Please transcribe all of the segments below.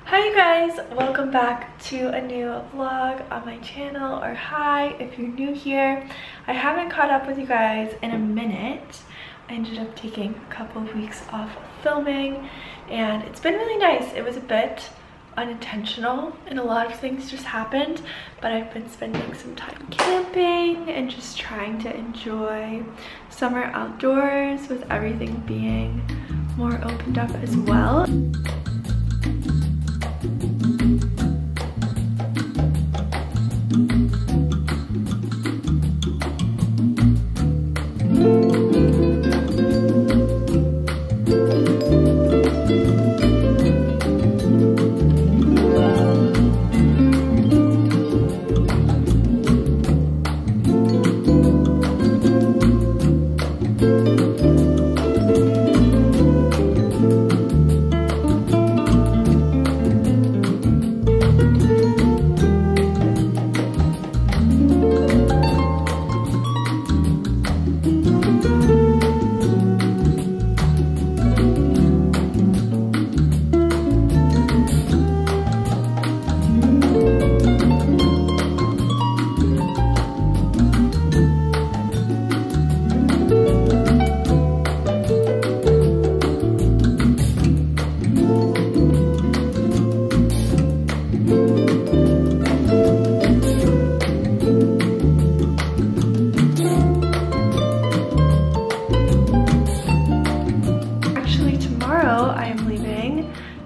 Hi you guys, welcome back to a new vlog on my channel, or hi if you're new here. I haven't caught up with you guys in a minute. I ended up taking a couple of weeks off of filming and it's been really nice. It was a bit unintentional and a lot of things just happened, but I've been spending some time camping and just trying to enjoy summer outdoors with everything being more opened up as well.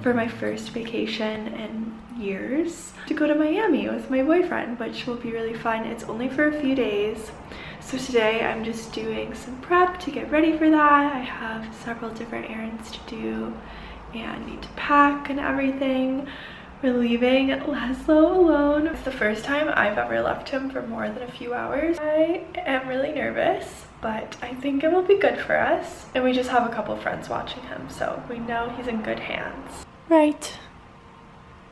For my first vacation in years to go to Miami with my boyfriend, which will be really fun. It's only for a few days, so today I'm just doing some prep to get ready for that. I have several different errands to do and need to pack and everything. We're leaving Laszlo alone. It's the first time I've ever left him for more than a few hours. I am really nervous, but I think it will be good for us. And we just have a couple friends watching him, so we know he's in good hands. Right.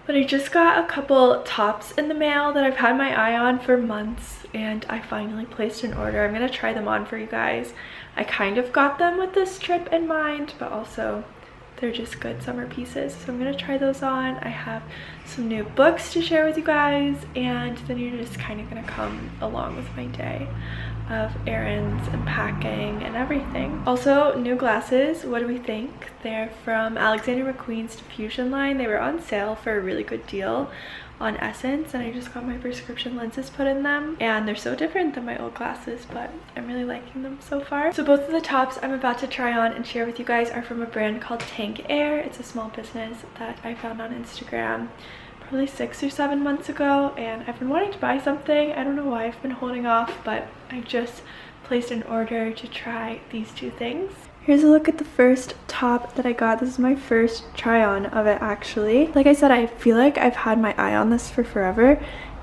But I just got a couple tops in the mail that I've had my eye on for months, and I finally placed an order. I'm gonna try them on for you guys. I kind of got them with this trip in mind, but also they're just good summer pieces, so I'm gonna try those on. I have some new books to share with you guys, and then you're just kind of gonna come along with my day of errands and packing and everything. Also, new glasses. What do we think? They're from Alexander McQueen's Diffusion line. They were on sale for a really good deal on Essence, and I just got my prescription lenses put in them, and they're so different than my old glasses, but I'm really liking them so far. So both of the tops I'm about to try on and share with you guys are from a brand called Tank Air. It's a small business that I found on Instagram probably 6 or 7 months ago, and I've been wanting to buy something. I don't know why I've been holding off, but I just placed an order to try these two things. Here's a look at the first top that I got. This is my first try on of it, actually. Like I said, I feel like I've had my eye on this for forever,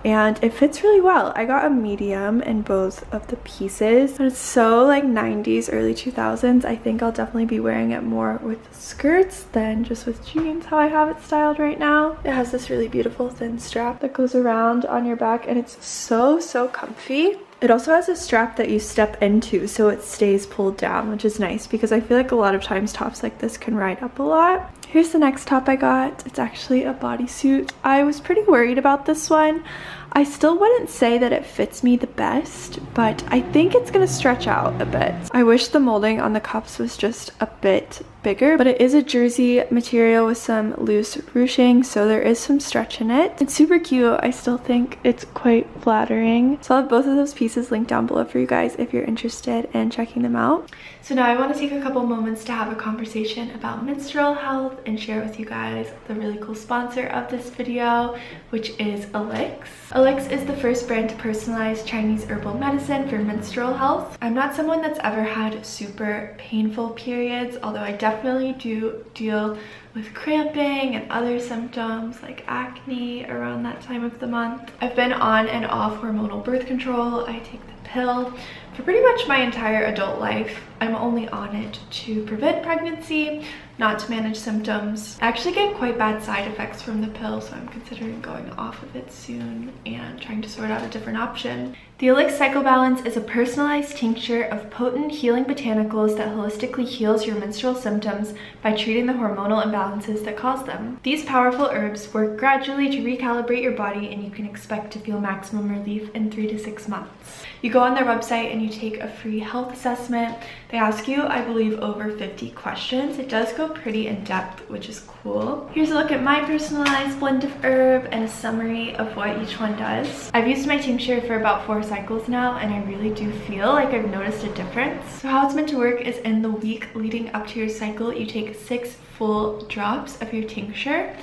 and it fits really well. I got a medium in both of the pieces, but it's so like 90s, early 2000s. I think I'll definitely be wearing it more with skirts than just with jeans, how I have it styled right now. It has this really beautiful thin strap that goes around on your back, and it's so comfy. It also has a strap that you step into so it stays pulled down, which is nice because I feel like a lot of times tops like this can ride up a lot. Here's the next top I got. It's actually a bodysuit. I was pretty worried about this one. I still wouldn't say that it fits me the best, but I think it's gonna stretch out a bit. I wish the molding on the cuffs was just a bit bigger, but it is a jersey material with some loose ruching, so there is some stretch in it. It's super cute. I still think it's quite flattering. So I'll have both of those pieces linked down below for you guys if you're interested in checking them out. So now I want to take a couple moments to have a conversation about menstrual health and share with you guys the really cool sponsor of this video, which is Elix. Elix is the first brand to personalize Chinese herbal medicine for menstrual health. I'm not someone that's ever had super painful periods, although I definitely do deal with cramping and other symptoms like acne around that time of the month. I've been on and off hormonal birth control. I take the pill for pretty much my entire adult life. I'm only on it to prevent pregnancy, not to manage symptoms. I actually get quite bad side effects from the pill, so I'm considering going off of it soon and trying to sort out a different option. The The Elix Cycle Balance is a personalized tincture of potent healing botanicals that holistically heals your menstrual symptoms by treating the hormonal imbalances that cause them. These powerful herbs work gradually to recalibrate your body, and you can expect to feel maximum relief in 3 to 6 months. You go on their website and you take a free health assessment. They ask you, I believe, over 50 questions. It does go pretty in depth, which is cool. Here's a look at my personalized blend of herb and a summary of what each one does. I've used my tincture for about 4 cycles now, and I really do feel like I've noticed a difference. So how it's meant to work is in the week leading up to your cycle, you take 6 full drops of your tincture.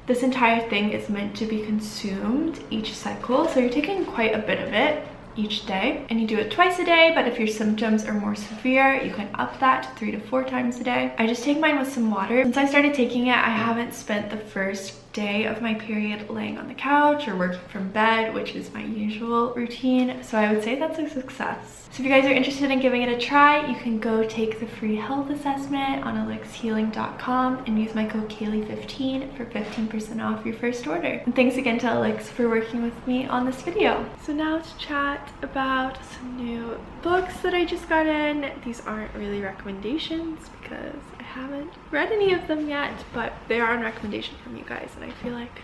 This entire thing is meant to be consumed each cycle, so you're taking quite a bit of it each day, and you do it twice a day, but if your symptoms are more severe, you can up that to 3 to 4 times a day. I just take mine with some water. Since I started taking it, I haven't spent the first day of my period laying on the couch or working from bed, which is my usual routine, so I would say that's a success. So if you guys are interested in giving it a try, you can go take the free health assessment on elixhealing.com and use my code Kaylee15 for 15% off your first order. And thanks again to Elix for working with me on this video. So now to chat about some new books that I just got in. These aren't really recommendations because I haven't read any of them yet, but they are on recommendation from you guys, and I feel like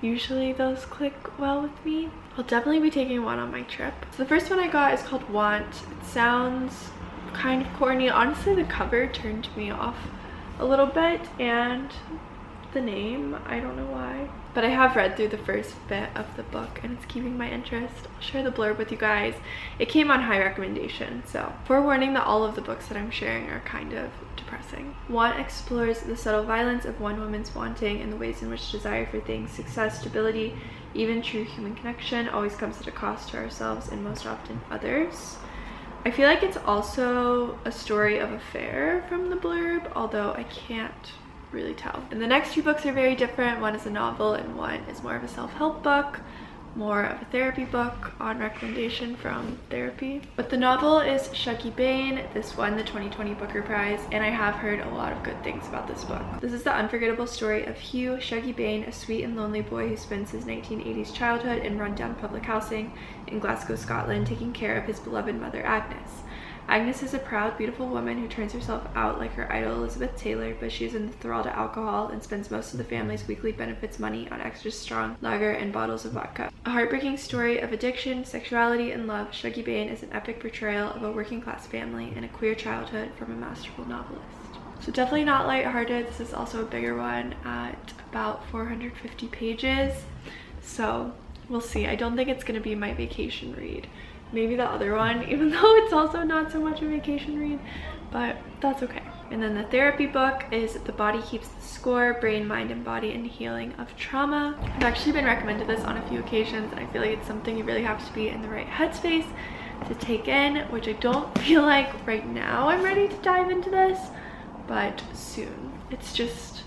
usually those click well with me. I'll definitely be taking one on my trip. So the first one I got is called Want. It sounds kind of corny. Honestly, the cover turned me off a little bit, and the name, I don't know why. But I have read through the first bit of the book and it's keeping my interest. I'll share the blurb with you guys. It came on high recommendation, so forewarning that all of the books that I'm sharing are kind of depressing. Want explores the subtle violence of one woman's wanting and the ways in which desire for things, success, stability, even true human connection always comes at a cost to ourselves and most often others. I feel like it's also a story of affair from the blurb, although I can't really tell. And the next 2 books are very different. One is a novel and one is more of a self-help book, more of a therapy book on recommendation from therapy. But the novel is Shuggie Bain. This won the 2020 Booker Prize, and I have heard a lot of good things about this book. This is the unforgettable story of Hugh Shuggie Bain, a sweet and lonely boy who spends his 1980s childhood in rundown public housing in Glasgow, Scotland, taking care of his beloved mother, Agnes. Agnes is a proud, beautiful woman who turns herself out like her idol Elizabeth Taylor, but she is enthralled to alcohol and spends most of the family's weekly benefits money on extra strong lager and bottles of vodka. A heartbreaking story of addiction, sexuality, and love, Shuggie Bain is an epic portrayal of a working-class family and a queer childhood from a masterful novelist. So definitely not lighthearted. This is also a bigger one at about 450 pages, so we'll see. I don't think it's going to be my vacation read. Maybe the other one, even though it's also not so much a vacation read, but that's okay. And then the therapy book is The Body Keeps the Score, Brain, Mind, and Body and Healing of Trauma. I've actually been recommended this on a few occasions, and I feel like it's something you really have to be in the right headspace to take in, which I don't feel like right now I'm ready to dive into this, but soon. It's just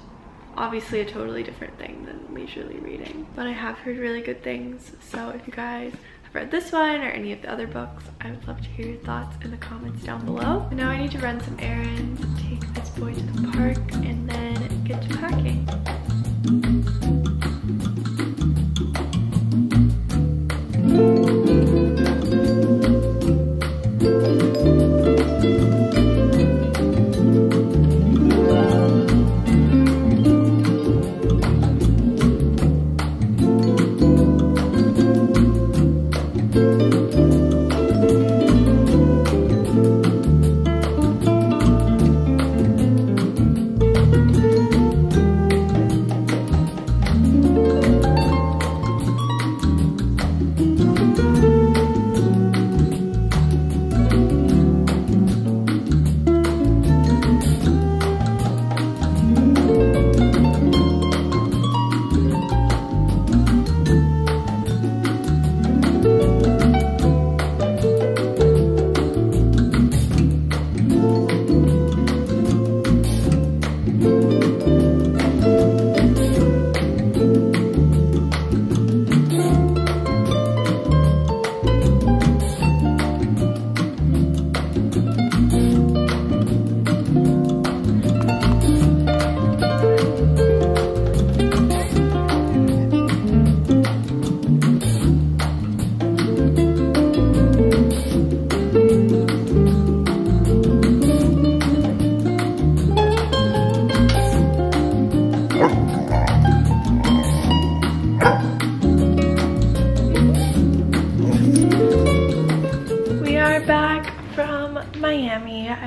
obviously a totally different thing than leisurely reading, but I have heard really good things. So if you guys read this one or any of the other books, I would love to hear your thoughts in the comments down below. And now I need to run some errands, take this boy to the park, and then get to packing.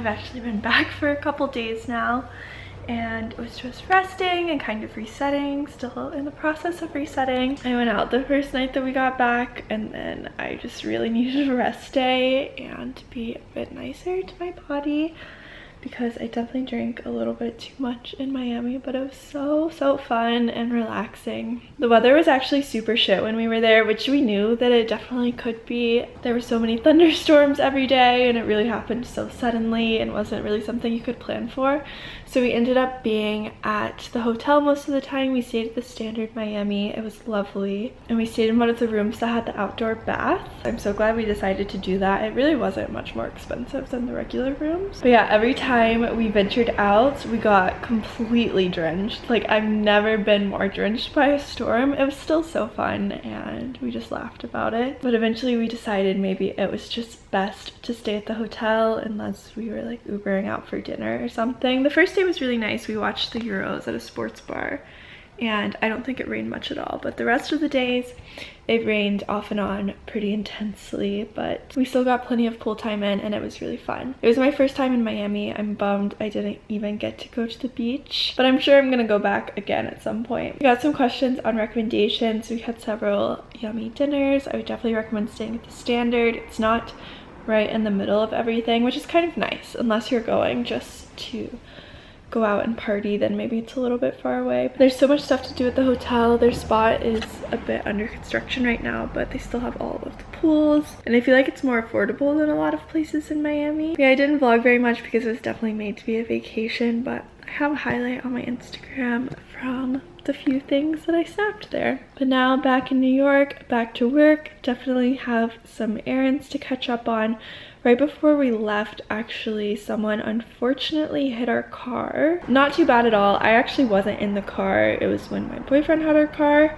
I've actually been back for a couple days now and was just resting and kind of resetting, still in the process of resetting. I went out the first night that we got back, and then I just really needed a rest day and to be a bit nicer to my body, because I definitely drank a little bit too much in Miami, but it was so fun and relaxing. The weather was actually super shit when we were there, which we knew that it definitely could be. There were so many thunderstorms every day, and it really happened so suddenly and wasn't really something you could plan for. So we ended up being at the hotel most of the time. We stayed at the Standard Miami. It was lovely. And we stayed in one of the rooms that had the outdoor bath. I'm so glad we decided to do that. It really wasn't much more expensive than the regular rooms. But yeah, every time we ventured out, we got completely drenched. Like, I've never been more drenched by a storm. It was still so fun, and we just laughed about it. But eventually we decided maybe it was just best to stay at the hotel unless we were like Ubering out for dinner or something. The first day was really nice. We watched the Euros at a sports bar, and I don't think it rained much at all, but the rest of the days it rained off and on pretty intensely, but we still got plenty of pool time in, and it was really fun. It was my first time in Miami. I'm bummed I didn't even get to go to the beach, but I'm sure I'm gonna go back again at some point. We got some questions on recommendations. We had several yummy dinners. I would definitely recommend staying at the Standard. It's not right in the middle of everything, which is kind of nice, unless you're going just to go out and party, then maybe it's a little bit far away. But there's so much stuff to do at the hotel. Their spot is a bit under construction right now, but they still have all of the pools, and I feel like it's more affordable than a lot of places in Miami. Yeah, I didn't vlog very much because it was definitely made to be a vacation, but I have a highlight on my Instagram from the few things that I snapped there. But now back in New York, back to work. Definitely have some errands to catch up on. Right before we left, actually, someone unfortunately hit our car. Not too bad at all. I actually wasn't in the car. It was when my boyfriend had our car,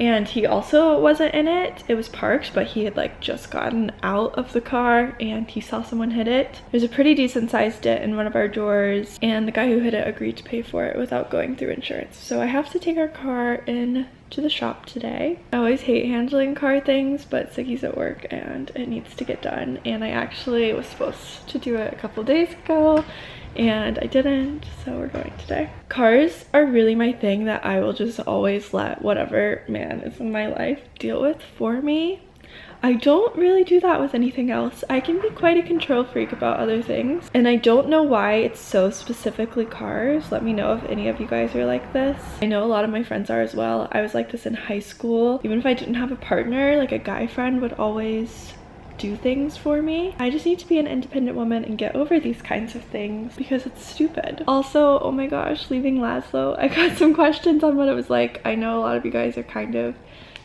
and he also wasn't in it. It was parked, but he had like just gotten out of the car and he saw someone hit it. There's a pretty decent sized dent in one of our doors, and the guy who hit it agreed to pay for it without going through insurance. So I have to take our car in to the shop today. I always hate handling car things, but Siggy's at work and it needs to get done, and I actually was supposed to do it a couple days ago and I didn't, so we're going today. Cars are really my thing that I will just always let whatever man is in my life deal with for me. I don't really do that with anything else. I can be quite a control freak about other things, and I don't know why it's so specifically cars. Let me know if any of you guys are like this. I know a lot of my friends are as well. I was like this in high school. Even if I didn't have a partner, like a guy friend would always do things for me. I just need to be an independent woman and get over these kinds of things because it's stupid. Also, oh my gosh, leaving Laszlo, I got some questions on what it was like. I know a lot of you guys are kind of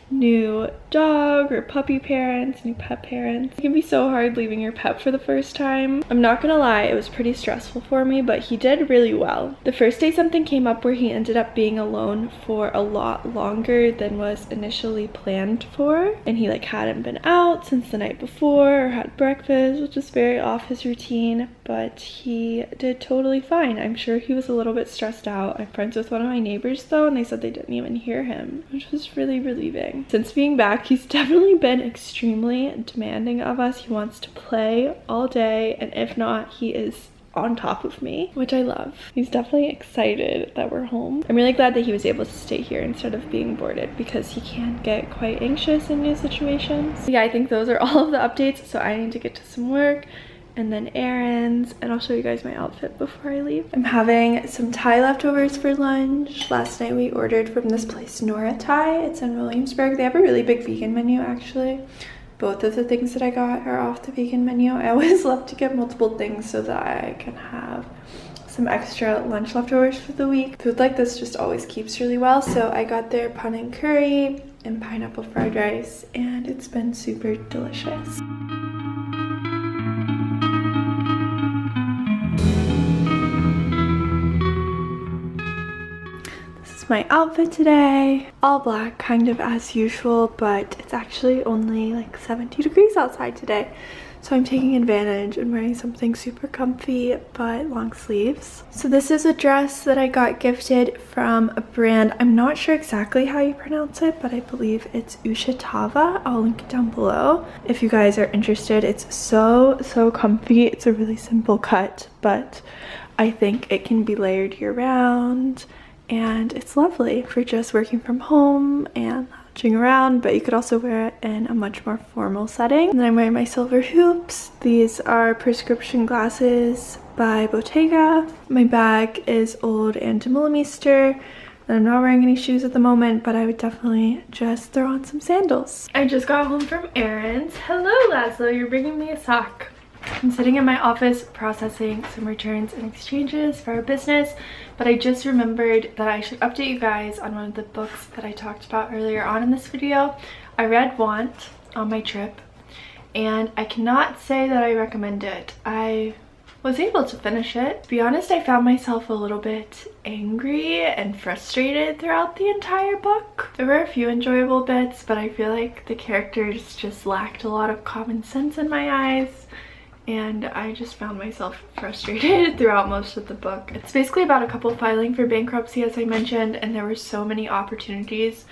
new dog or puppy parents, new pet parents. It can be so hard leaving your pet for the first time. I'm not gonna lie, it was pretty stressful for me, but he did really well. The first day something came up where he ended up being alone for a lot longer than was initially planned for, and he like hadn't been out since the night before or had breakfast, which is very off his routine, but he did totally fine. I'm sure he was a little bit stressed out. I'm friends with one of my neighbors though, and they said they didn't even hear him, which was really relieving. Since being back, he's definitely been extremely demanding of us. He wants to play all day, and if not, he is on top of me, which I love. He's definitely excited that we're home. I'm really glad that he was able to stay here instead of being boarded, because he can get quite anxious in new situations. Yeah, I think those are all of the updates, so I need to get to some work and then errands, and I'll show you guys my outfit before I leave. I'm having some Thai leftovers for lunch. Last night we ordered from this place, Nora Thai. It's in Williamsburg. They have a really big vegan menu actually. Both of the things that I got are off the vegan menu. I always love to get multiple things so that I can have some extra lunch leftovers for the week. Food like this just always keeps really well, so I got their panang curry and pineapple fried rice, and it's been super delicious. My outfit today, all black, kind of as usual, but it's actually only like 70 degrees outside today, So I'm taking advantage and wearing something super comfy but long sleeves. So this is a dress that I got gifted from a brand. I'm not sure exactly how you pronounce it, but I believe it's Ushatava. I'll link it down below if you guys are interested. It's so comfy. It's a really simple cut, but I think it can be layered year round, and it's lovely for just working from home and lounging around, but you could also wear it in a much more formal setting. And then I'm wearing my silver hoops. These are prescription glasses by Bottega. My bag is Old Antimillimeister. And I'm not wearing any shoes at the moment, but I would definitely just throw on some sandals. I just got home from errands. Hello, Laszlo, you're bringing me a sock. I'm sitting in my office processing some returns and exchanges for our business, but I just remembered that I should update you guys on one of the books that I talked about earlier on in this video. I read Want on my trip, and I cannot say that I recommend it. I was able to finish it. To be honest, I found myself a little bit angry and frustrated throughout the entire book. There were a few enjoyable bits, but I feel like the characters just lacked a lot of common sense in my eyes. And I just found myself frustrated throughout most of the book. It's basically about a couple filing for bankruptcy, as I mentioned, and there were so many opportunities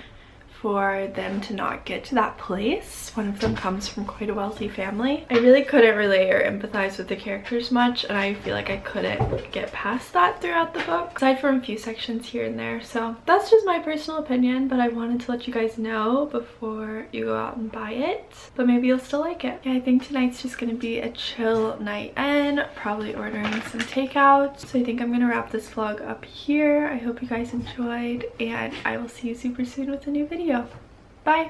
for them to not get to that place. One of them comes from quite a wealthy family. I really couldn't relate or empathize with the characters much, and I feel like I couldn't get past that throughout the book, aside from a few sections here and there. So that's just my personal opinion, but I wanted to let you guys know before you go out and buy it. But maybe you'll still like it. Yeah, I think tonight's just gonna be a chill night in, probably ordering some takeout. So I think I'm gonna wrap this vlog up here. I hope you guys enjoyed, and I will see you super soon with a new video. Bye!